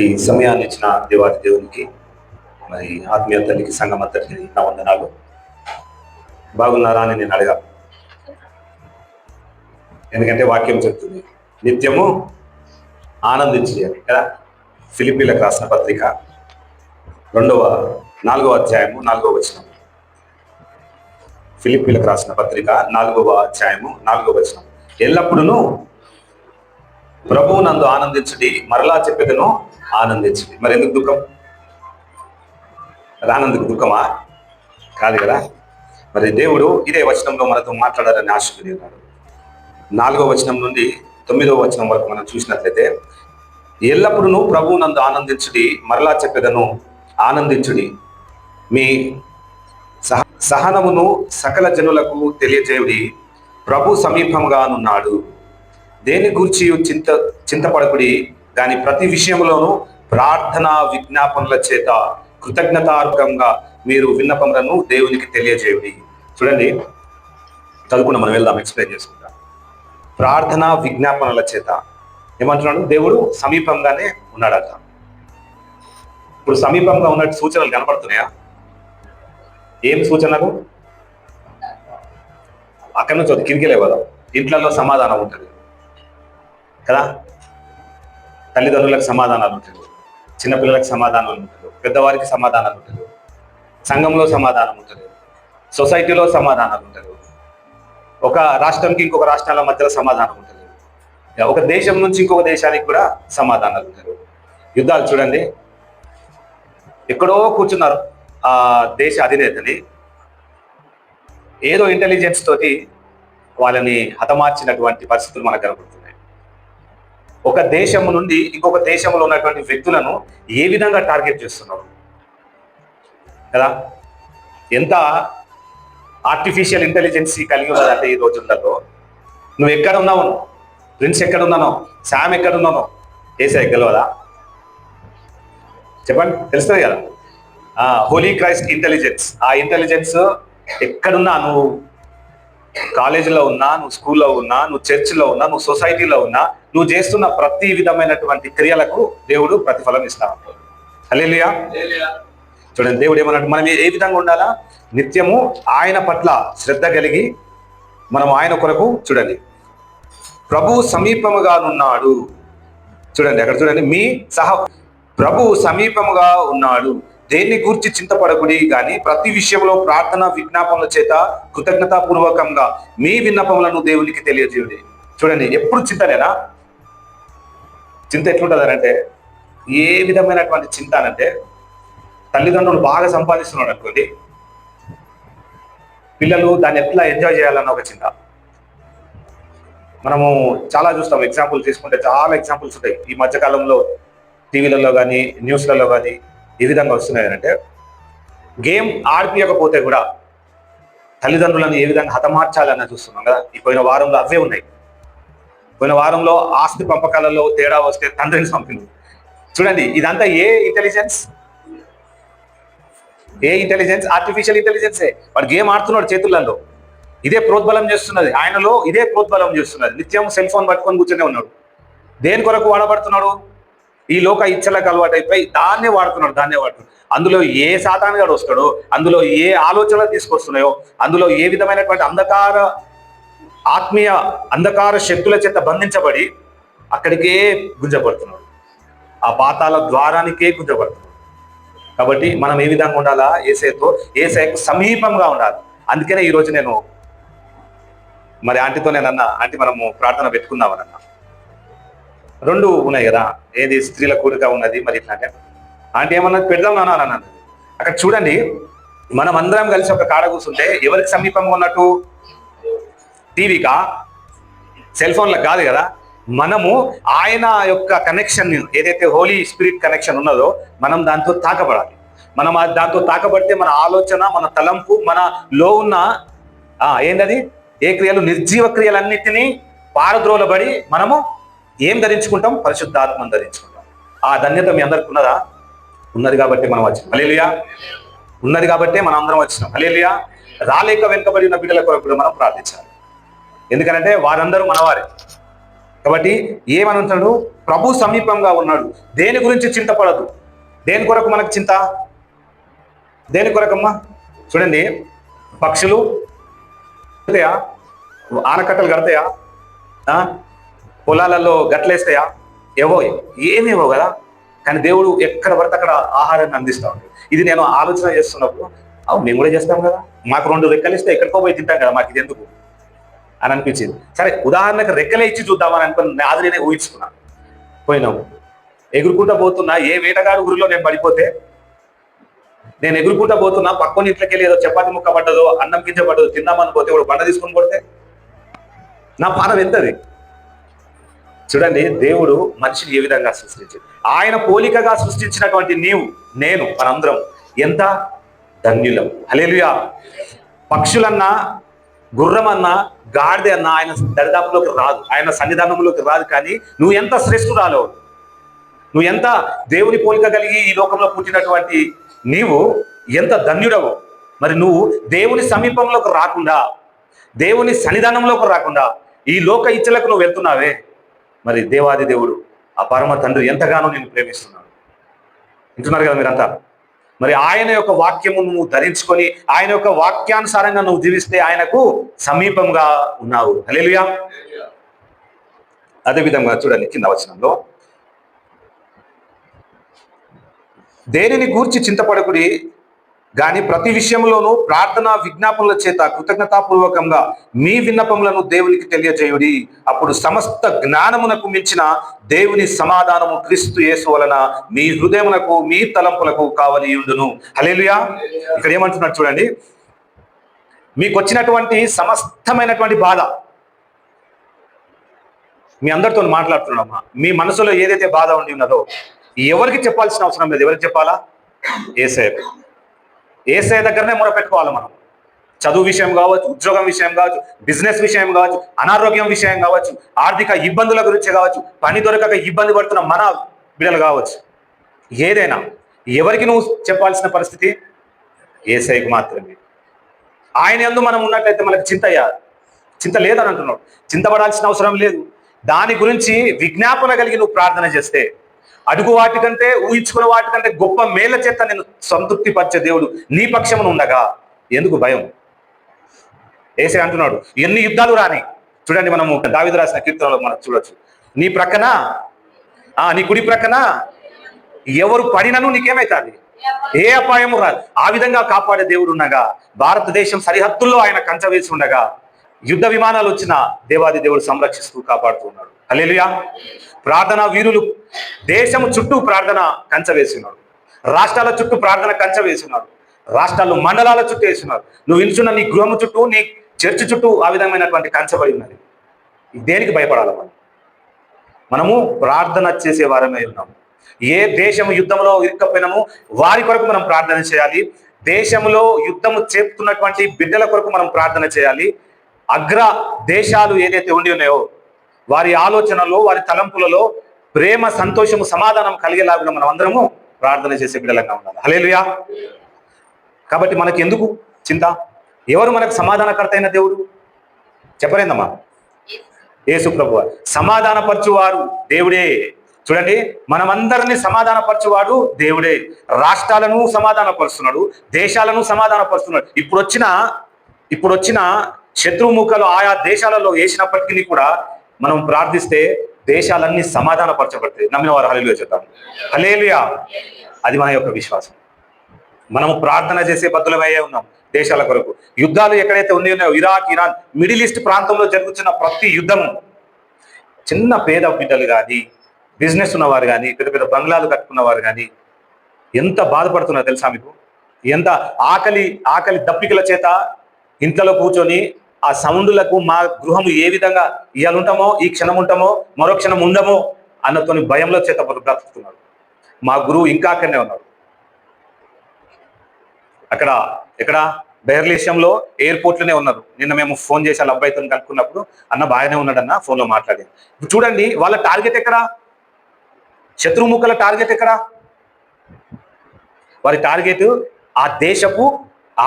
ఈ సమయాన్ని ఇచ్చిన దేవాది దేవునికి, మరి ఆత్మీయ తల్లికి, సంఘం అంతటికి నా వందనాలు. బాగున్నారా అని నేను అడగా, ఎందుకంటే వాక్యం చెప్తుంది నిత్యము ఆనందించాలి కదా. ఫిలిప్పీలకు రాసిన పత్రిక 4వ అధ్యాయము 4వ వచనం. ఫిలిప్పీలకు రాసిన పత్రిక 4వ అధ్యాయము 4వ వచనం. ఎల్లప్పుడూ ప్రభువు నందు ఆనందించుడి, మరలా చెప్పేదను ఆనందించుడి. మరి ఎందుకు దుఃఖం? రానందుకు దుఃఖమా? కాదు కదా. మరి దేవుడు ఇదే వచనంలో మనతో మాట్లాడాలని ఆశపడి ఉన్నాడు. 4వ వచనం నుండి 9వ వచనం వరకు మనం చూసినట్లయితే, ఎల్లప్పుడూ ప్రభువు నందు ఆనందించుడి, మరలా చెప్పేదను ఆనందించుడి. మీ సహనమును సకల జనులకు తెలియజేయుడి, ప్రభు సమీపంగానున్నాడు. దేని గూర్చి చింతపడకుడి, కానీ ప్రతి విషయంలోనూ ప్రార్థన విజ్ఞాపనల చేత కృతజ్ఞతార్హంగా మీరు విన్నపములను దేవునికి తెలియజేయుడి. చూడండి, చదువుకున్నా, మనం వెళ్దాం, ఎక్స్ప్లెయిన్ చేసుకుంటాం. ప్రార్థన విజ్ఞాపనల చేత ఏమంటున్నాడు? దేవుడు సమీపంగానే ఉన్నాడట. ఇప్పుడు సమీపంగా ఉన్నట్టు సూచనలు కనపడుతున్నాయా? ఏం సూచనలు? అక్కడి నుంచి కిరికిలే కదా, ఇంట్లలో సమాధానం ఉంటుంది కదా. తల్లిదండ్రులకు సమాధానాలు ఉంటాయి, చిన్నపిల్లలకు సమాధానాలు ఉంటాయి, పెద్దవారికి సమాధానాలు ఉంటాయి, సంఘంలో సమాధానం ఉంటుంది, సొసైటీలో సమాధానాలు ఉంటాయి, ఒక రాష్ట్రంకి ఇంకొక రాష్ట్రాల మధ్యలో సమాధానం ఉంటుంది, ఒక దేశం నుంచి ఇంకొక దేశానికి కూడా సమాధానాలు ఉంటాయి. యుద్ధాలు చూడండి, ఎక్కడో కూర్చున్నారు ఆ దేశ అధినేతని, ఏదో ఇంటెలిజెన్స్ తోటి వాళ్ళని హతమార్చినటువంటి పరిస్థితులు మనకు కనబడుతున్నాయి. ఒక దేశం నుండి ఇంకొక దేశంలో ఉన్నటువంటి వ్యక్తులను ఏ విధంగా టార్గెట్ చేస్తున్నారు కదా. ఎంత ఆర్టిఫిషియల్ ఇంటెలిజెన్స్ కలిగి ఉన్నదంటే ఈ రోజులలో. నువ్వు ఎక్కడ ఉన్నావు, ప్రిన్స్ ఎక్కడ ఉన్నానో, శామ్ ఎక్కడ ఉన్నానో ఏసై గెలవదా? చెప్పండి, తెలుస్తుంది కదా. Holy christ intelligence. ఆ ఇంటెలిజెన్స్ ఎక్కడున్నా, నువ్వు కాలేజీలో ఉన్నా, నువ్వు స్కూల్లో ఉన్నా, నువ్వు చర్చిలో ఉన్నా, నువ్వు సొసైటీలో ఉన్నా, నువ్వు చేస్తున్న ప్రతి విధమైనటువంటి క్రియలకు దేవుడు ప్రతిఫలం ఇస్తా ఉంటాడు. హల్లెలూయా. చూడండి, దేవుడు ఏమన్నట్టు, మనం ఏ విధంగా ఉండాలా? నిత్యము ఆయన పట్ల శ్రద్ధ కలిగి మనం ఆయన కొరకు, చూడండి, ప్రభు సమీపముగా ఉన్నాడు. చూడండి అక్కడ, చూడండి, ప్రభు సమీపముగా ఉన్నాడు. దేన్ని గూర్చి చింతపడకుడి, కానీ ప్రతి విషయంలో ప్రార్థన విజ్ఞాపనల చేత కృతజ్ఞతాపూర్వకంగా మీ విన్నపములను దేవునికి తెలియజేయుడి. చూడండి, ఎప్పుడు చింతనేనా? చింత ఎట్లుంటుందనంటే, ఏ విధమైనటువంటి చింత అనంటే, తల్లిదండ్రులు బాగా సంపాదిస్తున్నాడు అనుకోండి, పిల్లలు దాన్ని ఎట్లా ఎంజాయ్ చేయాలన్న ఒక చింత. మనము చాలా చూస్తాం, ఎగ్జాంపుల్ తీసుకుంటే చాలా ఎగ్జాంపుల్స్ ఉంటాయి ఈ మధ్యకాలంలో. టీవీలలో కానీ న్యూస్లలో కానీ ఏ విధంగా వస్తున్నాయి అంటే, గేమ్ ఆడిపియకపోతే కూడా తల్లిదండ్రులను ఏ విధంగా హతమార్చాలని చూస్తున్నాం కదా. ఈ పోయిన వారంలో అవే ఉన్నాయి. పోయిన వారంలో ఆస్తి పంపకాలలో తేడా వస్తే తండ్రిని చంపింది. చూడండి, ఇదంతా ఏ ఇంటెలిజెన్స్? ఆర్టిఫిషియల్ ఇంటెలిజెన్సే. వాడు గేమ్ ఆడుతున్నాడు చేతులలో, ఇదే ప్రోద్బలం చేస్తున్నది ఆయనలో, ఇదే ప్రోద్బలం చేస్తున్నది. నిత్యం సెల్ ఫోన్ పట్టుకొని కూర్చొనే ఉన్నాడు. దేని కొరకు వాడబడుతున్నాడు? ఈ లోక ఇచ్చలకు అలవాటు అయిపోయి దాన్నే వాడుతున్నాడు. అందులో ఏ సాతానుగాడు వస్తాడో, అందులో ఏ ఆలోచనలు తీసుకొస్తున్నాయో, అందులో ఏ విధమైనటువంటి ఆత్మీయ అంధకార శక్తుల చేత బంధించబడి అక్కడికే గుంజపడుతున్నాడు, ఆ పాతాల ద్వారానికే గుంజపడుతున్నాడు. కాబట్టి మనం ఏ విధంగా ఉండాలా? ఏసైకు సమీపంగా ఉండాలి. అందుకనే ఈరోజు నేను మరి ఆంటీతో నేనన్నా, ఆంటీ మనము ప్రార్థన పెట్టుకుందామనన్నా. 2 ఉన్నాయి కదా, ఏది స్త్రీల కూడిక ఉన్నది, మరి ఇట్లాంటి ఆంటీ ఏమన్నది, పెడదాం నాన్న అని అన్నది. అక్కడ చూడండి, మనం అందరం కలిసి ఒక కాడ కూర్చుంటే ఎవరికి సమీపంగా ఉన్నట్టు? టీవీకా, సెల్ ఫోన్లకు కాదు కదా. మనము ఆయన యొక్క కనెక్షన్, ఏదైతే హోలీ స్పిరిట్ కనెక్షన్ ఉన్నదో, మనం దాంతో తాకబడాలి. మనం దాంతో తాకబడితే మన ఆలోచన, మన తలంపు, మనలో ఉన్న ఏంటది, ఏ క్రియలు, నిర్జీవ క్రియలన్నిటినీ పారద్రోలబడి మనము ఏం ధరించుకుంటాం? పరిశుద్ధాత్మను ధరించుకుంటాం. ఆ ధన్యత మీ అందరికి ఉన్నదా? ఉన్నది కాబట్టి మనం వచ్చినాం. హల్లెలూయా. ఉన్నది కాబట్టే మనం అందరం వచ్చినాం. హల్లెలూయా. రాలేక వెనుకబడిన బిడ్డల కొరకు కూడా మనం ప్రార్థించాలి. ఎందుకంటే వారందరూ మనవారే. కాబట్టి ఏమని అంటాడు? ప్రభు సమీపంగా ఉన్నాడు. దేని గురించి చింతపడదు. దేని కొరకు మనకు చింత? దేని కొరకమ్మా? చూడండి, పక్షులు కడతాయా? ఆనకట్టలు కడతాయా? పొలాలలో గట్లేస్తాయా? ఏమేవో కదా. కానీ దేవుడు ఎక్కడ పడితే అక్కడ ఆహారాన్ని అందిస్తూ ఉంటాడు. ఇది నేను ఆలోచన చేస్తున్నప్పుడు, మేము కూడా చేస్తాం కదా, మాకు 2 రెక్కలు ఇస్తే ఎక్కడికో పోయి తింటాం కదా, మాకు ఇది ఎందుకు అని అనిపించింది. సరే, ఉదాహరణకు రెక్కలే ఇచ్చి చూద్దామని అనుకుని అది నేనే ఊహించుకున్నాను. పోయినాము, ఎగురుకుంటా పోతున్నా, ఏ వేటగాడు ఊరిలో నేను పడిపోతే, నేను ఎగురుకుంటా పోతున్నా, పక్కన ఇంట్లోకి వెళ్ళి ఏదో చపాతి ముక్క పడ్డదో, అన్నం గింజ పడ్డదో తిందామని పోతే ఇప్పుడు బండ తీసుకొని కొడితే నా పానం ఎంతది? చూడండి, దేవుడు మనిషిని ఏ విధంగా సృష్టించాడు. ఆయన పోలికగా సృష్టించినటువంటి నీవు, నేను, మనందరం ఎంత ధన్యులం. హల్లెలూయా. పక్షులన్నా, గుర్రమన్నా, గాడిద అన్నా ఆయన దరిదాపులోకి రాదు, ఆయన సన్నిధానంలోకి రాదు. కానీ నువ్వు ఎంత శ్రేష్ఠురాలో, నువ్వు ఎంత దేవుని పోలిక కలిగి ఈ లోకంలో పుట్టినటువంటి నీవు ఎంత ధన్యుడవు. మరి నువ్వు దేవుని సమీపంలోకి రాకుండా, దేవుని సన్నిధానంలోకి రాకుండా ఈ లోక ఇచ్చలకు నువ్వు వెళ్తున్నావే, మరి దేవాది దేవుడు ఆ పరమ తండ్రి ఎంతగానో నిన్ను ప్రేమిస్తున్నాడు. వింటున్నారు కదా మీరంతా? మరి ఆయన యొక్క వాక్యము నువ్వు ధరించుకొని ఆయన యొక్క వాక్యానుసారంగా నువ్వు జీవిస్తే ఆయనకు సమీపంగా ఉన్నావు. హల్లెలూయా. అదేవిధంగా చూడండి, కింద వచనంలో, దేనిని గూర్చి చింతపడకుడి గాని ప్రతి విషయంలోనూ ప్రార్థన విజ్ఞాపనల చేత కృతజ్ఞతాపూర్వకంగా మీ విన్నపములను దేవునికి తెలియజేయుడి. అప్పుడు సమస్త జ్ఞానమునకు మించిన దేవుని సమాధానము క్రీస్తు యేసు వలన మీ హృదయమునకు మీ తలంపులకు కావలియుండును. హల్లెలూయా. ఇక్కడ ఏమంటున్నాడు చూడండి, మీకు వచ్చినటువంటి సమస్తమైనటువంటి బాధ, మీ అందరితో మాట్లాడుతున్నామ్మా, మీ మనసులో ఏదైతే బాధ ఉండి ఉన్నదో ఎవరికి చెప్పాల్సిన అవసరం లేదు. ఎవరికి చెప్పాలా? యేసయ్యకు. యేసయ్య దగ్గరనే మొరపెట్టుకోవాలి మనం. చదువు విషయం కావచ్చు, ఉద్యోగం విషయం కావచ్చు, బిజినెస్ విషయం కావచ్చు, అనారోగ్యం విషయం కావచ్చు, ఆర్థిక ఇబ్బందుల గురించి కావచ్చు, పని దొరకక ఇబ్బంది పడుతున్న మన బిడ్డలు కావచ్చు, ఏదైనా ఎవరికి నువ్వు చెప్పాల్సిన పరిస్థితి? యేసయ్యకు మాత్రమే. ఆయన యందు మనం ఉన్నట్లయితే మనకు చింత లేదని అంటున్నాడు. చింతపడాల్సిన అవసరం లేదు. దాని గురించి విజ్ఞాపన కలిగి నువ్వు ప్రార్థన చేస్తే, అడుగు వాటికంటే, ఊహించుకున్న వాటికంటే గొప్ప మేళ్ల చేత నేను సంతృప్తి పరిచే దేవుడు నీ పక్షమున ఉండగా ఎందుకు భయం? యేసయ్య అంటున్నాడు, ఎన్ని యుద్ధాలు రాని. చూడండి, మనము దావీదు రాసిన కీర్తనలో మనం చూడొచ్చు, నీ ప్రక్కన, నీ కుడి ప్రక్కన ఎవరు పడినను నీకేమైతుంది? ఏ అపాయము రాదు. ఆ విధంగా కాపాడే దేవుడు ఉండగా, భారతదేశం సరిహద్దుల్లో ఆయన కంచె వేసి ఉండగా, యుద్ధ విమానాలు వచ్చిన దేవాది దేవుడు సంరక్షిస్తూ కాపాడుతూ ఉన్నాడు. హల్లెలూయా. ప్రార్థన వీరులు దేశం చుట్టూ ప్రార్థన కంచె వేసినాడు, రాష్ట్రాల చుట్టూ ప్రార్థన కంచె వేసినాడు, రాష్ట్రాలు మండలాల చుట్టూ వేసినారు. నువ్వు నిల్చున్న నీ గృహము చుట్టూ, నీ చర్చి చుట్టూ ఆ విధమైనటువంటి కంచెబడి ఉన్నది. దేనికి భయపడాలి? మనము ప్రార్థన చేసే వారమే ఉన్నాము. ఏ దేశము యుద్ధంలో ఇరుక్కపోయినాము వారి కొరకు మనం ప్రార్థన చేయాలి. దేశంలో యుద్ధము చేస్తున్నటువంటి బిడ్డల కొరకు మనం ప్రార్థన చేయాలి. అగ్ర దేశాలు ఏదైతే ఉండి ఉన్నాయో వారి ఆలోచనలో, వారి తలంపులలో ప్రేమ, సంతోషము, సమాధానం కలిగేలాగా మనం అందరము ప్రార్థన చేసే బిడ్డలంగా ఉండాలి. హల్లెలూయా. కాబట్టి మనకి ఎందుకు చింత? ఎవరు మనకు సమాధానకర్త అయిన దేవుడు? చెప్పలేదమ్మా, యేసు ప్రభువు. సమాధానపరచువారు దేవుడే. చూడండి, మనమందరినీ సమాధానపరచువాడు దేవుడే. రాష్ట్రాలను సమాధానపరుస్తున్నాడు, దేశాలను సమాధానపరుస్తున్నాడు. ఇప్పుడు వచ్చిన శత్రుముఖలు ఆయా దేశాలలో వేసినప్పటికీ కూడా మనం ప్రార్థిస్తే దేశాలన్నీ సమాధానపరచబడతాయి. నమ్మిన వారు హల్లెలూయా చెప్తాం. హల్లెలూయా. అది మన యొక్క విశ్వాసం. మనము ప్రార్థన చేసే బద్దులమయ్యే ఉన్నాం దేశాల కొరకు. యుద్ధాలు ఎక్కడైతే ఉన్నాయో, ఇరాక్, ఇరాన్, మిడిల్ ఈస్ట్ ప్రాంతంలో జరుగుతున్న ప్రతి యుద్ధము, చిన్న పేద బిడ్డలు కానీ, బిజినెస్ ఉన్నవారు కానీ, పెద్ద పెద్ద బంగ్లాలు కట్టుకున్నవారు కానీ ఎంత బాధపడుతున్నారు తెలుసా మీకు? ఎంత ఆకలి దప్పికల చేత ఇంట్లో కూర్చొని ఆ సౌండ్లకు మా గృహము ఏ విధంగా ఇవాళ ఉంటామో, ఈ క్షణం ఉంటామో, మరో క్షణం ఉండమో అన్నతోని భయంలో చేత బ్రతుకుతున్నారు. మా గురువు ఇంకా అక్కడనే ఉన్నారు. ఎక్కడ బెహర్లేషంలో ఎయిర్పోర్ట్లోనే ఉన్నారు. నిన్న మేము ఫోన్ చేసి వాళ్ళ అబ్బాయితో కనుక్కున్నప్పుడు, అన్న బాగానే ఉన్నాడన్న, ఫోన్లో మాట్లాడాను. చూడండి, వాళ్ళ టార్గెట్ ఎక్కడా? శత్రుముఖల టార్గెట్ ఎక్కడా? వారి టార్గెట్ ఆ దేశపు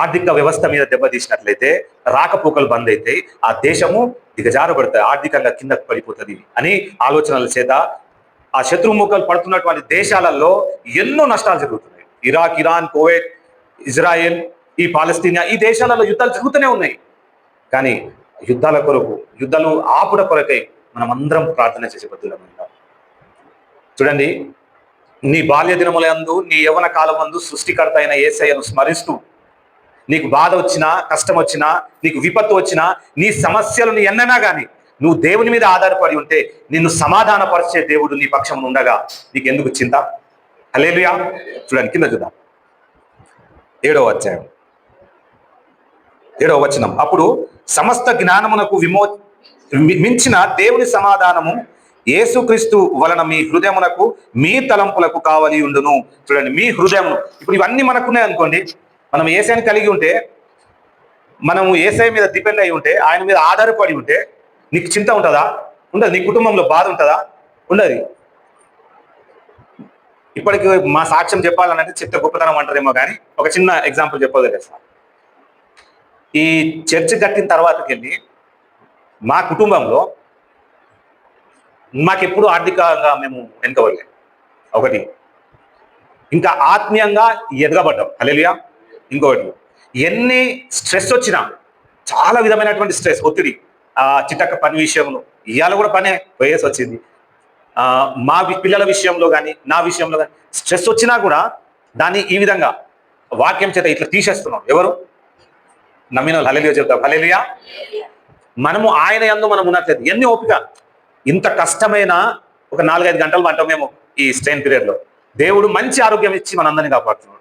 ఆర్థిక వ్యవస్థ మీద దెబ్బతీసినట్లయితే, రాకపోకలు బంద్ అయితే ఆ దేశము దిగజారబడతాయి, ఆర్థికంగా కిందకు పడిపోతుంది అని ఆలోచనల చేత ఆ శత్రుముఖాలు పడుతున్నటువంటి దేశాలలో ఎన్నో నష్టాలు జరుగుతున్నాయి. ఇరాక్, ఇరాన్, కువైట్, ఇజ్రాయెల్, ఈ పాలస్తీనియా, ఈ దేశాలలో యుద్ధాలు జరుగుతూనే ఉన్నాయి. కానీ యుద్ధాలు ఆపుట కొరకై మనం అందరం ప్రార్థన చేసే బద్దులం. చూడండి, నీ బాల్య దినములందు, నీ యవ్వన కాలమందు సృష్టికర్త అయిన యేసయ్యను స్మరిస్తూ నీకు బాధ వచ్చినా, కష్టం వచ్చినా, నీకు విపత్తు వచ్చినా, నీ సమస్యలను ఎన్నైనా కానీ నువ్వు దేవుని మీద ఆధారపడి ఉంటే నిన్ను సమాధానపరిచే దేవుడు నీ పక్షం ఉండగా నీకెందుకు చింత? హల్లెలూయా. చూడండి, కింద చూద్దాం, 7వ అధ్యాయం 7వ వచనం. అప్పుడు సమస్త జ్ఞానమునకు మించిన దేవుని సమాధానము యేసుక్రీస్తు వలన మీ హృదయమునకు, మీ తలంపులకు కావలి ఉండును. చూడండి, మీ హృదయము. ఇప్పుడు ఇవన్నీ మనకున్నాయి అనుకోండి, మనం యేసయ్యని కలిగి ఉంటే, మనము యేసయ్య మీద డిపెండ్ అయి ఉంటే, ఆయన మీద ఆధారపడి ఉంటే నీకు చింత ఉంటుందా? ఉండదు. నీ కుటుంబంలో బాధ ఉంటుందా? ఉండదు. ఇప్పటికి మా సాక్ష్యం చెప్పాలనంటే చెప్తే గొప్పతనం అంటారేమో, కానీ ఒక చిన్న ఎగ్జాంపుల్ చెప్పదలేస్తా. ఈ చర్చ్ కట్టిన తర్వాతకి వెళ్ళి మా కుటుంబంలో మాకెప్పుడు ఆర్థికంగా మేము వెనుకబడలేదు. ఒకటి, ఇంకా ఆత్మీయంగా ఎదగబడ్డాం. హల్లెలూయా. ఇంకొకటి, ఎన్ని స్ట్రెస్ వచ్చినా, చాలా విధమైనటువంటి స్ట్రెస్, ఒత్తిడి, చిట్టక్క పని విషయంలో, ఇవాళ కూడా పనే వయసు వచ్చింది, మా పిల్లల విషయంలో కానీ, నా విషయంలో కానీ స్ట్రెస్ వచ్చినా కూడా దాన్ని ఈ విధంగా వాక్యం చేత ఇట్లా తీసేస్తున్నాం. ఎవరు నమ్మిన వాళ్ళు హల్లెలూయా చెప్తాం. హల్లెలూయా. మనము ఆయన యందు మనం ఉన్నట్లేదు. ఎన్ని ఓపిక, ఇంత కష్టమైన ఒక 4-5 గంటలు అంటాం మేము ఈ స్ట్రెయిన్ పీరియడ్లో. దేవుడు మంచి ఆరోగ్యం ఇచ్చి మనందరినీ కాపాడుతున్నాడు.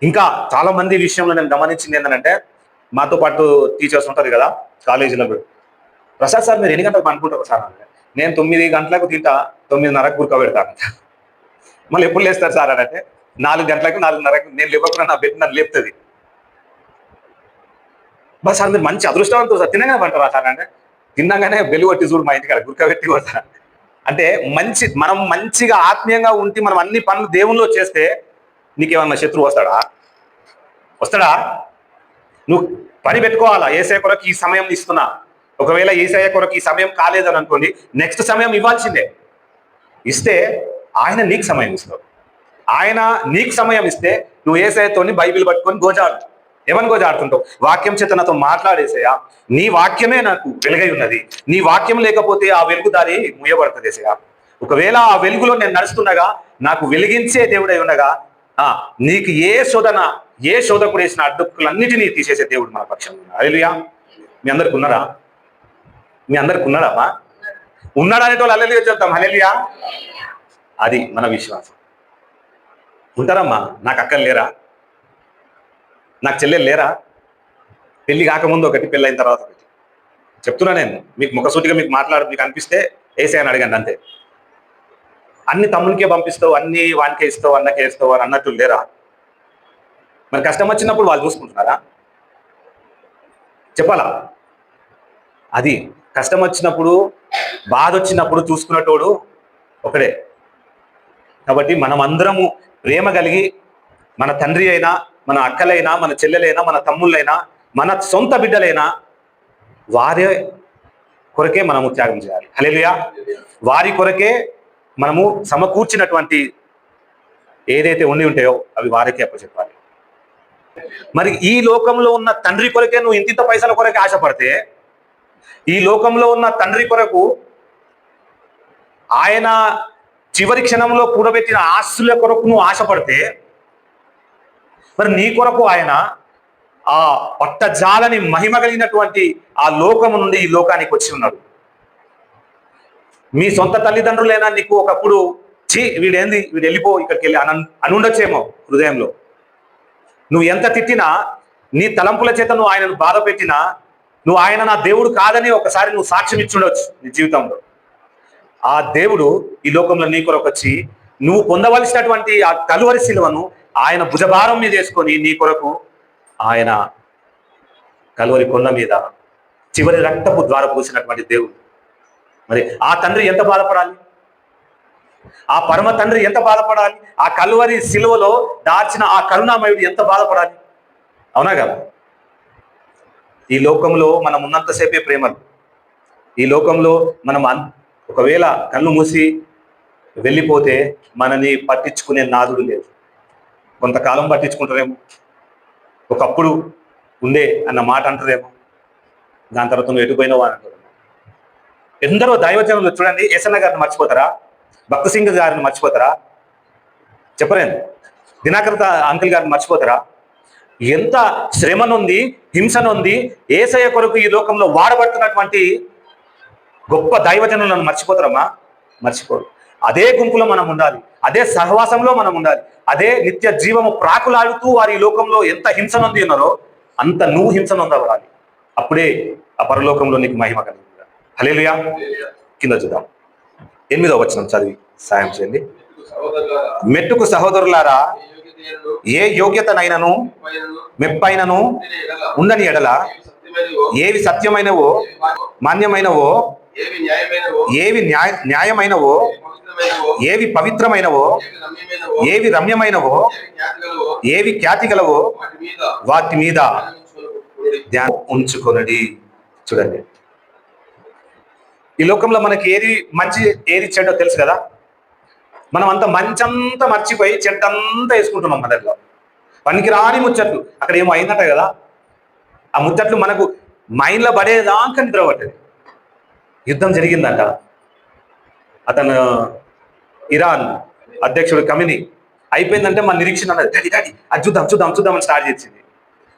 ఇంకా చాలా మంది విషయంలో నేను గమనించింది ఏంటంటే, మాతో పాటు టీచర్స్ ఉంటుంది కదా కాలేజీలో, ప్రసాద్ సార్ మీరు ఎన్ని గంటలకు అనుకుంటారు సార్ అంటే, నేను 9 గంటలకు తింటా, 9:30కు కూర్చోబెడతాను. మళ్ళీ ఎప్పుడు లేస్తారు సార్ అని అంటే, 4 గంటలకు 4:30కు నేను లేకపోతే నా బెడ్ నన్ను లేపుతుంది. బస్ సార్ మీరు మంచి అదృష్టవంతులు సార్, తినగానే పంటారా సార్ అంటే, తిన్నాగానే బెల్లి కొట్టి చూడు మా ఇంటికి గుర్కబెట్టి కొడతా. అంటే మనం మంచిగా ఆత్మీయంగా ఉంటే మనం అన్ని పనులు దేవుల్లో చేస్తే నీకేమన్నా శత్రువు వస్తాడా? నువ్వు పని పెట్టుకోవాలా. యేసయ్య కొరకు ఈ సమయం ఇస్తున్నా, ఒకవేళ యేసయ్య కొరకు ఈ సమయం కాలేదని అనుకోండి, నెక్స్ట్ సమయం ఇవ్వాల్సిందే. ఇస్తే ఆయన నీకు సమయం ఇస్తాడు. ఆయన నీకు సమయం ఇస్తే నువ్వు యేసయ్యతోని బైబిల్ పట్టుకొని గోజాడు. ఏమని గోజాడుతుంటావు? వాక్యం చేత నాతో మాట్లాడేసయ్యా, నీ వాక్యమే నాకు వెలుగై ఉన్నది, నీ వాక్యం లేకపోతే ఆ వెలుగు దారి ముయ్యబడుతుంది ఏసయ్యా. ఒకవేళ ఆ వెలుగులో నేను నడుస్తుండగా, నాకు వెలిగించే దేవుడై ఉండగా, నీకు ఏ శోధకుడు వేసిన అడ్డుకులన్నిటినీ తీసేసే దేవుడు మన పక్షంలో ఉన్నాడు. హల్లెలూయా. మీ అందరికి ఉన్నారా? మీ అందరికి ఉన్నాడమ్మా? ఉన్నాడా అనేటోళ్ళు హల్లెలూయా చెప్తాం. హల్లెలూయా. అది మన విశ్వాసం. ఉంటారమ్మా? నాకు అక్కలు లేరా? నాకు చెల్లెలు లేరా? పెళ్లి కాకముందు ఒకటి, పెళ్ళైన తర్వాత ఒకటి. చెప్తున్నా నేను, మీకు ముఖసూటిగా మీకు మీకు అనిపిస్తే యేసయ్యని అడగండి అంతే. అన్ని తమ్మునికే పంపిస్తావు, అన్ని వానికే ఇస్తావు, అన్నకే ఇస్తావు అని అన్నట్టు లేరా? మరి కష్టం వచ్చినప్పుడు వాళ్ళు చూసుకుంటున్నారా? చెప్పాలా? అది కష్టం వచ్చినప్పుడు, బాధ వచ్చినప్పుడు చూసుకునేటోడు ఒకడే. కాబట్టి మనం అందరము ప్రేమ కలిగి, మన తండ్రి అయినా, మన అక్కలైనా, మన చెల్లెలైనా, మన తమ్ముళ్ళైనా, మన సొంత బిడ్డలైనా వారి కొరకే మనము త్యాగం చేయాలి. హల్లెలూయా. వారి కొరకే మనము సమకూర్చినటువంటి ఏదైతే ఉండి ఉంటాయో అవి వారికే అప్పచెప్పాలి. మరి ఈ లోకంలో ఉన్న తండ్రి కొరకే నువ్వు ఇంత పైసల కొరకే ఆశపడితే, ఈ లోకంలో ఉన్న తండ్రి కొరకు ఆయన చివరి క్షణంలో కూడబెట్టిన ఆస్తుల కొరకు నువ్వు ఆశపడితే, మరి నీ కొరకు ఆయన ఆ పట్టజాలని మహిమ కలిగినటువంటి ఆ లోకము నుండి ఈ లోకానికి వచ్చి ఉన్నాడు. మీ సొంత తల్లిదండ్రులైనా నీకు ఒకప్పుడు వీడు వెళ్ళిపో ఇక్కడికి వెళ్ళి అనుండొచ్చేమో హృదయంలో. నువ్వు ఎంత తిట్టినా, నీ తలంపుల చేత నువ్వు ఆయనను బాధ పెట్టినా, నువ్వు ఆయన నా దేవుడు కాదని ఒకసారి నువ్వు సాక్ష్యం ఇచ్చుండొచ్చు నీ జీవితంలో. ఆ దేవుడు ఈ లోకంలో నీ కొరకు వచ్చి నువ్వు పొందవలసినటువంటి ఆ కలువరి శిలువను ఆయన భుజభారం మీద వేసుకొని నీ కొరకు ఆయన కలువరి కొండ మీద చివరి రక్తపు ద్వారా పోసినటువంటి దేవుడు. మరి ఆ తండ్రి ఎంత బాధపడాలి? ఆ పరమ తండ్రి ఎంత బాధపడాలి? ఆ కలువరి శిలువలో దాచిన ఆ కరుణామయుడు ఎంత బాధపడాలి? అవునా కదా? ఈ లోకంలో మనం ఉన్నంతసేపే ప్రేమలు, ఈ లోకంలో మనం ఒకవేళ కళ్ళు మూసి వెళ్ళిపోతే మనని పట్టించుకునే నాదుడు లేదు. కొంతకాలం పట్టించుకుంటారేమో, ఒకప్పుడు ఉండే అన్న మాట అంటారేమో, దాని తర్వాత నువ్వు ఎటుపోయినావా అని అంటారు. ఎందరో దైవజనులు చూడండి, ఎస్ఎన్న గారిని మర్చిపోతారా? భక్త సింగ్ గారిని మర్చిపోతారా? చెప్పలేను. దినాకర్ అంకుల్ గారిని మర్చిపోతారా? ఎంత శ్రమనుంది, హింసనుంది, ఏసయ్య కొరకు ఈ లోకంలో వాడబడుతున్నటువంటి గొప్ప దైవజనులను మర్చిపోతారమ్మా? మర్చిపోరు. అదే గుంపులో మనం ఉండాలి, అదే సహవాసంలో మనం ఉండాలి, అదే నిత్య జీవము ప్రాకులాడుతూ వారి లోకంలో ఎంత హింసనుంది ఉన్నారో అంత నువ్వు హింసనొందవాలి. అప్పుడే ఆ పరలోకంలో నీకు మహిమ కలిగింది. హల్లెలూయా. కింద చూద్దాం, 8వ వచనం చదివి సాయం చేయండి. మెట్టుకు సహోదరులారా, ఏ యోగ్యతనైనను మెప్పైనను ఉండని ఎడల ఏవి సత్యమైనవో మాన్యమైనవో, ఏవి న్యాయమైనవో, ఏవి పవిత్రమైనవో, ఏవి రమ్యమైనవో, ఏవి ఖ్యాతి గలవో వాటి మీద ధ్యానం ఉంచుకొనడి. చూడండి, ఈ లోకంలో మనకి ఏది మంచి ఏది చెడ్డో తెలుసు కదా. మనం అంతా మంచంతా మర్చిపోయి చెడ్డంతా వేసుకుంటున్నాం. మన దగ్గర పనికిరాని ముచ్చట్లు, అక్కడ ఏమో అయిందట కదా, ఆ ముచ్చట్లు మనకు మైండ్లో పడేదాకా నిద్ర పట్టేది. యుద్ధం జరిగిందంట, అతను ఇరాన్ అధ్యక్షుడు కమిని అయిపోయిందంటే మన నిరీక్షణ అన్నది, డాడీ డాడీ అది చూద్దాం చూద్దాం చూద్దాం అని స్టార్ట్ చేసింది.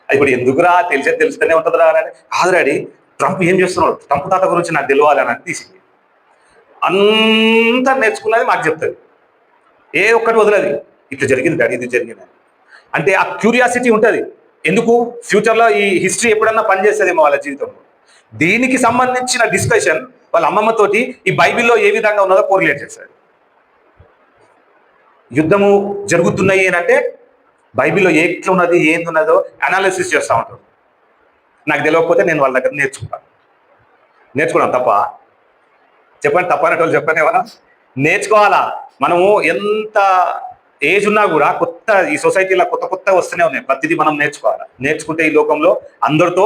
అది ఇప్పుడు ఎందుకురా, తెలుస్తూనే ఉంటుందిరా అని. కాదు డాడీ, ట్రంప్ ఏం చేస్తున్నాడు, ట్రంప్ తాత గురించి నాకు తెలియాలి అని తీసింది. అంతా నేర్చుకున్నది మాకు చెప్తుంది, ఏ ఒక్కటి వదలది. ఇట్లా జరిగింది డాడీ, ఇది జరిగింది అంటే ఆ క్యూరియాసిటీ ఉంటుంది. ఎందుకు, ఫ్యూచర్లో ఈ హిస్టరీ ఎప్పుడన్నా పనిచేస్తుందేమో వాళ్ళ జీవితంలో. దీనికి సంబంధించిన డిస్కషన్ వాళ్ళ అమ్మమ్మతోటి ఈ బైబిల్లో ఏ విధంగా ఉన్నదో కోరిలేట్ చేశాడు. యుద్ధము జరుగుతున్నాయి అని అంటే బైబిల్లో ఎట్లా ఉన్నది ఏంది ఉన్నదో అనాలిసిస్ చేస్తూ ఉంటారు. నాకు తెలియకపోతే నేను వాళ్ళ దగ్గర నేర్చుకోవడం తప్ప? చెప్పండి, తప్ప అనేటోళ్ళు చెప్పండి. ఏమన్నా నేర్చుకోవాలా? మనము ఎంత ఏజ్ ఉన్నా కూడా కొత్త ఈ సొసైటీలో కొత్త వస్తూనే ఉన్నాయి. ప్రతిదీ మనం నేర్చుకోవాలి. నేర్చుకుంటే ఈ లోకంలో అందరితో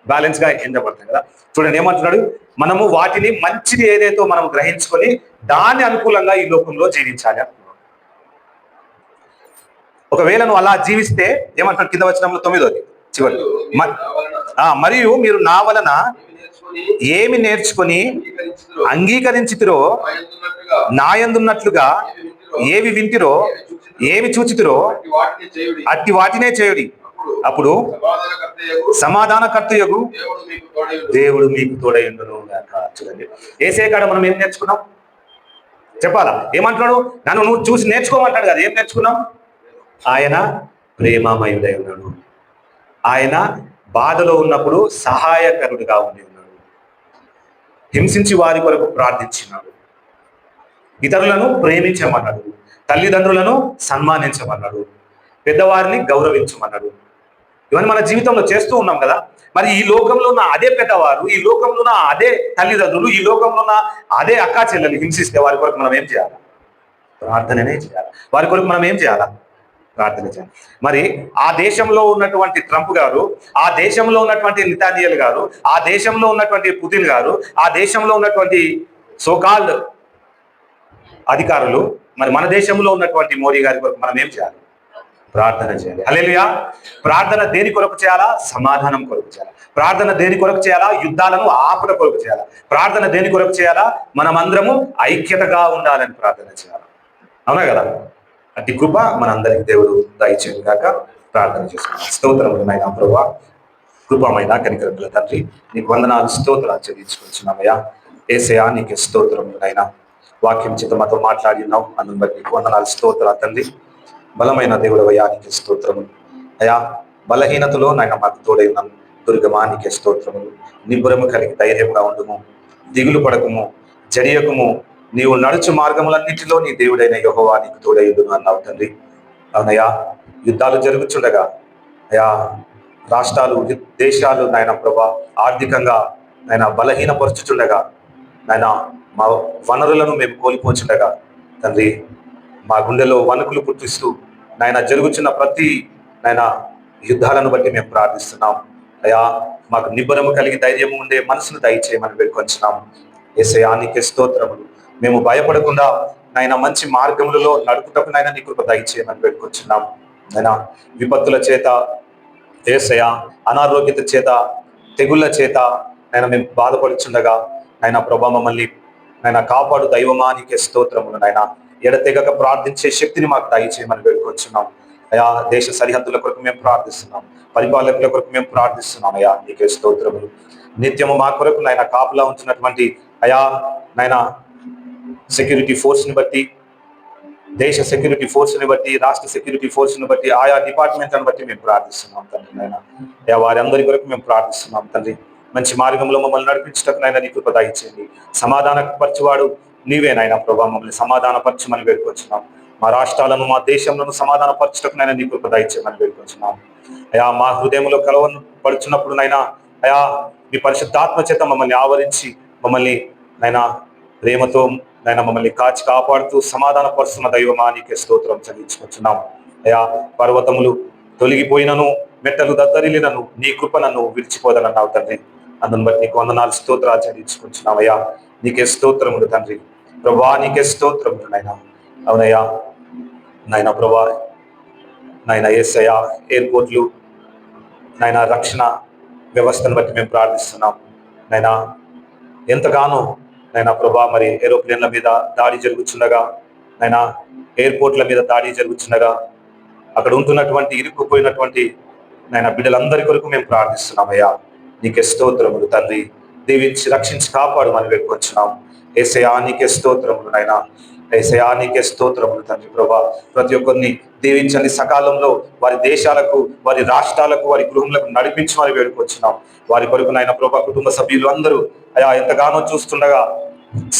బ్యాలెన్స్గా ఎంజబడతాం కదా. చూడండి ఏమంటున్నాడు, మనము వాటిని మంచిది ఏదైతే మనం గ్రహించుకొని దాని అనుకూలంగా ఈ లోకంలో జీవించాలి అంటున్నాడు. ఒకవేళ నువ్వు అలా జీవిస్తే ఏమంటున్నాడు కింద వచనంలో 9వ చివరి, మరియు మీరు నా వలన ఏమి నేర్చుకొని అంగీకరించితిరో, నాయందున్నట్లుగా ఏవి వింటిరో, ఏమి చూచితిరో అట్టి వాటినే చేయుడి. అప్పుడు సమాధానకర్తయగు దేవుడు మీకు తోడైయుండును గాక. చూడండి, యేసయ్య కాడ మనం ఏం నేర్చుకున్నాం చెప్పాలా? ఏమంటున్నాడు, నన్ను నువ్వు చూసి నేర్చుకోమంటాడు కదా. ఏం నేర్చుకున్నాం? ఆయన ప్రేమమయుడై ఉన్నాడు, ఆయన బాధలో ఉన్నప్పుడు సహాయకరుడిగా ఉండి ఉన్నాడు, హింసించి వారి కొరకు ప్రార్థించినాడు, ఇతరులను ప్రేమించమన్నాడు, తల్లిదండ్రులను సన్మానించమన్నాడు, పెద్దవారిని గౌరవించమన్నాడు. ఇవన్నీ మన జీవితంలో చేస్తూ ఉన్నాం కదా. మరి ఈ లోకంలో ఉన్న అదే పెద్దవారు, ఈ లోకంలో ఉన్న అదే తల్లిదండ్రులు, ఈ లోకంలో ఉన్న అదే అక్కా చెల్లెలు హింసిస్తే వారి కొరకు మనం ఏం చేయాలి? ప్రార్థననే చేయాలి. వారి కొరకు మనం ఏం చేయాలా? ప్రార్థన చేయాలి. మరి ఆ దేశంలో ఉన్నటువంటి ట్రంప్ గారు, ఆ దేశంలో ఉన్నటువంటి నెతన్యాహు గారు, ఆ దేశంలో ఉన్నటువంటి పుతిన్ గారు, ఆ దేశంలో ఉన్నటువంటి సోకాల్డ్ అధికారులు, మరి మన దేశంలో ఉన్నటువంటి మోడీ గారి కొరకు మనం ఏం చేయాలి? ప్రార్థన చేయాలి. హల్లెలూయా. ప్రార్థన దేని కొరకు చేయాలా? సమాధానం కొరకు చేయాలి. ప్రార్థన దేని కొరకు చేయాలా? యుద్ధాలను ఆపుట కొరకు చేయాలా. ప్రార్థన దేని కొరకు చేయాలా? మనమందరము ఐక్యతగా ఉండాలని ప్రార్థన చేయాలి. అవునా కదా? అట్టి కృప మనందరికి దేవుడు దయచేయను గాక. ప్రార్థన చేసుకున్నాం. స్తోత్రములు నాయనా ప్రభువా, కృపమైన కనికరముల తండ్రి, నీకు వందనాలు స్తోత్రాలు చెల్లించుకుంటున్నామయ్యా. యేసయ్యా నీకు స్తోత్రములు నాయనా. వాక్యం చేత మాతో మాట్లాడినావు, అందుని బట్టి నీకు వందనాలు స్తోత్రాలు తండ్రి. బలమైన దేవుడు అయ్యా నీకు స్తోత్రములు అయ్యా. బలహీనతలో నాయన మాకు తోడై ఉన్నాం. దుర్గమా నీకే స్తోత్రములు. నిబ్బరము కలిగి ధైర్యంగా ఉండుము, దిగులు పడకము, జడియకము. నీవు నడుచు మార్గములన్నింటిలో నీ దేవుడైన యెహోవా నీకు తోడైయుండును అన్నావు తండ్రి. అవునయ్యా, యుద్ధాలు జరుగుతుండగా అయా, రాష్ట్రాలు దేశాలు నాయన ప్రభా ఆర్థికంగా నాయన బలహీనపరుచుచుండగా, నాయన మా వనరులను మేము కోల్పోచుండగా తండ్రి, మా గుండెలో వణుకులు పుట్టిస్తూ నాయన జరుగుతున్న ప్రతి నాయన యుద్ధాలను బట్టి మేము ప్రార్థిస్తున్నాం అయా. మాకు నిబ్బరము కలిగి ధైర్యం ఉండే మనసును దయచేయమని వేడుకొంచున్నాం. యేసయ్యా నీకే స్తోత్రములు. మేము భయపడకుండా నాయన మంచి మార్గములలో నడుపుటకు నాయన నీ కృప దయచేయమని వేడుకొంచున్నాం. నాయన విపత్తుల చేత, యేసయ్యా అనారోగ్యత చేత, తెగుళ్ళ చేత నాయన మేము బాధపడుచుండగా నాయన ప్రభా మమ్మల్ని నాయన కాపాడు దైవమా నీకే స్తోత్రములు. నాయన ఎడతెగక ప్రార్థించే శక్తిని మాకు దయచేయమని వేడుకొంచున్నాం. అయా దేశ సరిహద్దుల కొరకు మేము ప్రార్థిస్తున్నాం, పరిపాలకుల కొరకు మేము ప్రార్థిస్తున్నాం. అయా నీకే స్తోత్రములు. నిత్యము మా కొరకు నాయన కాపులా ఉంచినటువంటి అయా నాయన సెక్యూరిటీ ఫోర్స్ ని బట్టి, దేశ సెక్యూరిటీ ఫోర్స్ ని బట్టి, రాష్ట్ర సెక్యూరిటీ ఫోర్స్ ని బట్టి, ఆయా డిపార్ట్మెంట్లను బట్టి మేము ప్రార్థిస్తున్నాం తండ్రి. నాయన అయా వారందరి కొరకు మేము ప్రార్థిస్తున్నాం తండ్రి. మంచి మార్గంలో మమ్మల్ని నడిపించటకు నాయన నీ కృప దయచేయండి. సమాధాన పరచువాడు నీవే నాయన ప్రభా, మమ్మల్ని సమాధాన పరచమని వేడుకొచ్చున్నాం. మా రాష్ట్రాలను, మా దేశంలో సమాధాన పరచటకు నాయన నీ కృప దయచేయమని వేడుకొచ్చున్నాం. అయా మా హృదయంలో కలవను పడుచున్నప్పుడు నైనా అయా మీ పరిశుద్ధాత్మ చేత మమ్మల్ని ఆవరించి మమ్మల్ని నైనా ప్రేమతో నైనా మమ్మల్ని కాచి కాపాడుతూ సమాధాన పరుస్తున్న దైవమా నీకే స్తోత్రం చెల్లించుకొచ్చున్నాం. అయా పర్వతములు తొలగిపోయినను, మెట్టలు దద్దరిల్లినను నీ కృప నన్ను విడిచిపోదనన్నావు తండ్రి. అందుని బట్టి నీకు వందనాలు స్తోత్రాలు చెల్లించుకుంటున్నాం. అయ్యా నీకే స్తోత్రములు తండ్రి. ప్రభా నీకే స్తోత్రములు నైనా. అవునయ్యా నాయన ప్రభా, నాయన యేసయ్యా ఎయిర్పోర్ట్లు నాయన రక్షణ వ్యవస్థను బట్టి మేము ప్రార్థిస్తున్నాం. నైనా ఎంతగానో నైనా ప్రభా మరి ఏరోప్లేన్ల మీద దాడి జరుగుతుండగా, నైనా ఎయిర్పోర్ట్ల మీద దాడి జరుగుతుండగా అక్కడ ఉంటున్నటువంటి ఇరుక్కుపోయినటువంటి నైనా బిడ్డలందరి కొరకు మేము ప్రార్థిస్తున్నాం. అయ్యా నీకే స్తోత్రములు తండ్రి. దీవించి రక్షించి కాపాడు మనం వేడుకొచ్చున్నాం. యేసయ్యా నీకే స్తోత్రములు నైనా. యేసయ్యా నీకే స్తోత్రములు తండ్రి. ప్రభా ప్రతి ఒక్కరిని దీవించండి. సకాలంలో వారి దేశాలకు, వారి రాష్ట్రాలకు, వారి గృహములకు నడిపించమని వేడుకొచ్చున్నాం. వారి కొరకు నాయన ప్రభా కుటుంబ సభ్యులు అందరూ అయా ఎంతగానో చూస్తుండగా,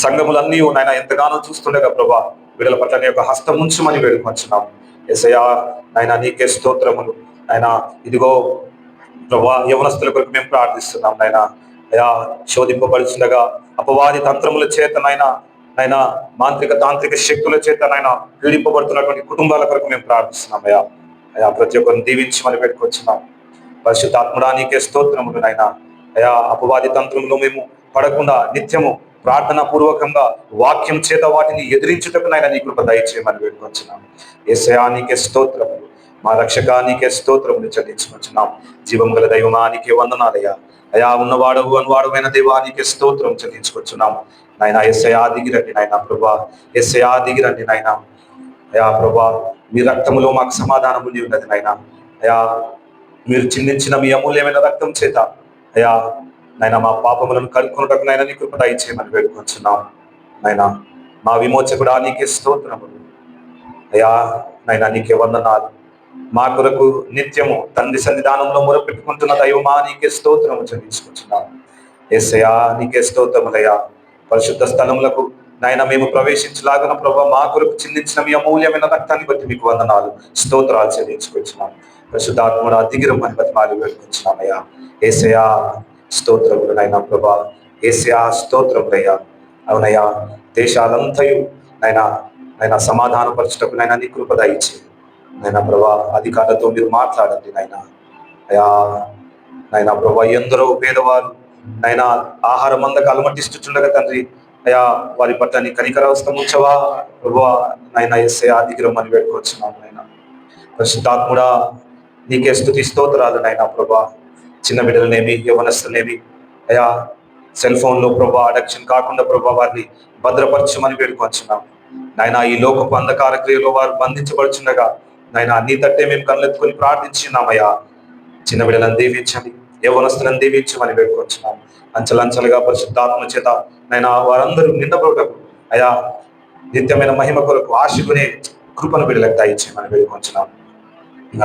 సంఘములన్నీ నాయన ఎంతగానో చూస్తుండగా ప్రభా వీళ్ళ పట్ల నీ యొక్క హస్తం ఉంచమని వేడుకొచ్చున్నాం. యేసయ్యా నాయన నీకే స్తోత్రములు నాయన. ఇదిగో ప్రభా యవనస్తుల కొరకు మేము ప్రార్థిస్తున్నాం నాయన. అయా శోధింపబడుచుండగా అపవాది తంత్రముల చేత నాయన మాంత్రిక తాంత్రిక శక్తుల చేత నాయన పీడింపబడుతున్నటువంటి కుటుంబాల కొరకు మేము ప్రార్థిస్తున్నాం. అయా ప్రతి ఒక్కరిని దీవించమని పెట్టుకొచ్చున్నాం. పరిశుద్ధాత్ముడా నీకే స్తోత్రములు నాయన. అయా అపవాది తంత్రములో మేము పడకుండా నిత్యము ప్రార్థనా పూర్వకంగా వాక్యం చేత వాటిని ఎదిరించుటకు నాయన నీ కృప దయచేయమని వేడుకొచ్చున్నాం. యేసయ్యా నీకే స్తోత్రములు. మా రక్షకా నీకే స్తోత్రములు చెల్లించుకొచ్చున్నాం. జీవం గల దైవమా నీకే వందనాలయ్యా. అయా ఉన్నవాడవు అనువాడమైన దేవా నీకే స్తోత్రం చెల్లించుకొచ్చున్నాం. నాయన యేసయ్యా దిగిరండి నాయన ప్రభా. యేసయ్యా దిగిరండి నాయన. అయా ప్రభా మీ రక్తములో మాకు సమాధానం ఉండి ఉన్నది నాయన. అయా మీరు చిందించిన మీ అమూల్యమైన రక్తం చేత అయా నాయన మా పాపములను కడుక్కున్నటకు నాయన నీ కృప దయచేయమని వేడుకొచ్చున్నాం. నాయన మా విమోచకుడా నీకే స్తోత్రములు. అయా నాయన నీకే వందనాలు. మా కొరకు నిత్యము తండ్రి సన్నిధానంలో మొరపెట్టుకుంటున్న దైవమా నీకే స్తోత్రము చెల్లించుకుంటున్నాం. యేసయ్యా నీకే స్తోత్రములయ్యా. పరిశుద్ధ స్థలములకు నాయన మేము ప్రవేశించలాగన ప్రభా మా కొరకు చిందించిన మీ అమూల్యమైన రక్తాన్ని బట్టి మీకు వందనాలు స్తోత్రాలు చెల్లించుకొచ్చున్నాం. పరిశుద్ధాత్ముడా దిగిరమ్మని బట్టి మాలు వేడుకొచ్చున్నామయ్యా. యేసయ్యా స్తోత్రములు నాయన ప్రభా. యేసయ్యా స్తోత్రములయ్యా. అవునయ్యా దేశాలంతయు నాయన సమాధానపరచుటకు నాయన నీ కృప దయచేయి నాయన ప్రభా. అధికారులతో మీరు మాట్లాడండి నాయన. అయా నాయన ప్రభా ఎందరో పేదవారు నాయన ఆహారం అందక అలమటిస్తుండగా తండ్రి అయా వారి పట్ల నీ కనికరవస్థ ఉంచవా ప్రభా. నాయన యేసయ్యా దిగిరమ్మని వేడుకొచ్చున్నాం నాయన. పరిశుద్ధాత్ముడా నీకే స్తుతి స్తోత్రాలు నాయన ప్రభా. చిన్న బిడ్డలనేమి యవనస్తులనేమి అయా సెల్ ఫోన్లో ప్రభా అడక్షన్ కాకుండా ప్రభా వారిని భద్రపరచమని వేడుకొచ్చున్నాం నాయన. ఈ లోకపు అంధకార క్రియలో వారు బంధించబడుచుండగా నాయన నీ తట్టే మేము కళ్ళెత్తుకొని ప్రార్థించున్నామయ్యా. చిన్న బిడ్డలను దీవించండి, యవనస్తులను దీవించమని వేడుకొచ్చున్నాం. అంచలంచలుగా పరిశుద్ధాత్మ చేత నాయన వారందరూ నిండబడుటకు అయా నిత్యమైన మహిమ కొరకు ఆశకునే కృపను బిడ్డలకు దయచేయమని వేడుకొచ్చున్నాం.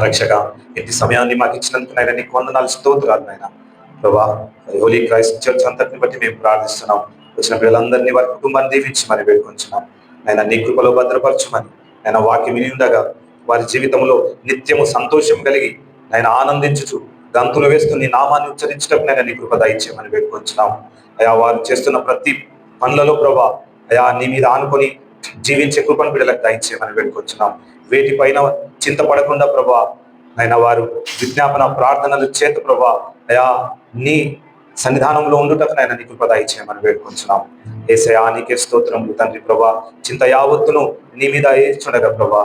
రక్షక ఇంటి సమయాన్ని మాకు ఇచ్చినందుకు నాయన నీకు వందనాలు స్తోత్రాలు నాయన ప్రభా. హోలీ క్రైస్ట్ చర్చ్ అంతటిని బట్టి మేము ప్రార్థిస్తున్నాం. వచ్చిన పిల్లలందరినీ వారి కుటుంబాన్ని దీవించమని వేడుకొంచున్నాం. ఆయన నీ కృపలో భద్రపరచమని ఆయన వాక్యం విని ఉండగా వారి జీవితంలో నిత్యము సంతోషం కలిగి ఆయన ఆనందించుచు గంతులు వేస్తూ నీ నామాన్ని ఉచ్చరించటకు నేను నీ కృప దయచేయమని వేడుకొంచున్నాం. అయా వారు చేస్తున్న ప్రతి పనులలో ప్రభా అయా నీ మీద ఆనుకొని జీవించే కృపను బిడ్డలకు దయచేయమని వేడుకొంచున్నాం. వేటిపైన చింతపడకుండా ప్రభా అయినా వారు విజ్ఞాపన ప్రార్థనలు చేత ప్రభా అయా నీ సన్నిధానంలో ఉండుటకు నాయన నీ కృప దయచేయమని వేడుకొంచున్నాం. యేసయ్యా నీకే స్తోత్రములు తండ్రి ప్రభా. చింత యావత్తును నీ మీద ఏర్చుండగా ప్రభా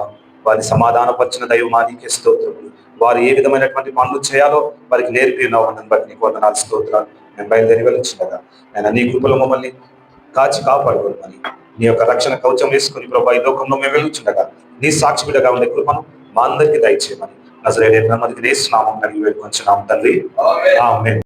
వారి సమాధానపరిచిన దైవమా నీకే స్తోత్రములు. వారు ఏ విధమైనటువంటి పనులు చేయాలో వారికి నేర్పినావు అన్నది బట్టి నీకు వందనాలు స్తోత్రాలు. మేము బయలుదేరి వెళ్ళొచ్చుండగా నేను నీ కృపలో మమ్మల్ని కాచి కాపాడుకోమని నీ యొక్క రక్షణ కవచం వేసుకుని ప్రభా ఈ లోకంలో మేము వెళ్ళొచ్చుండగా నీ సాక్షి బిడ్డగా ఉండే కృపను మా అందరికీ దయచేయమని నజరేయుడైన యేసు నామమున అడిగి వేడుకొంచున్నాము తండ్రి. ఆమేన్.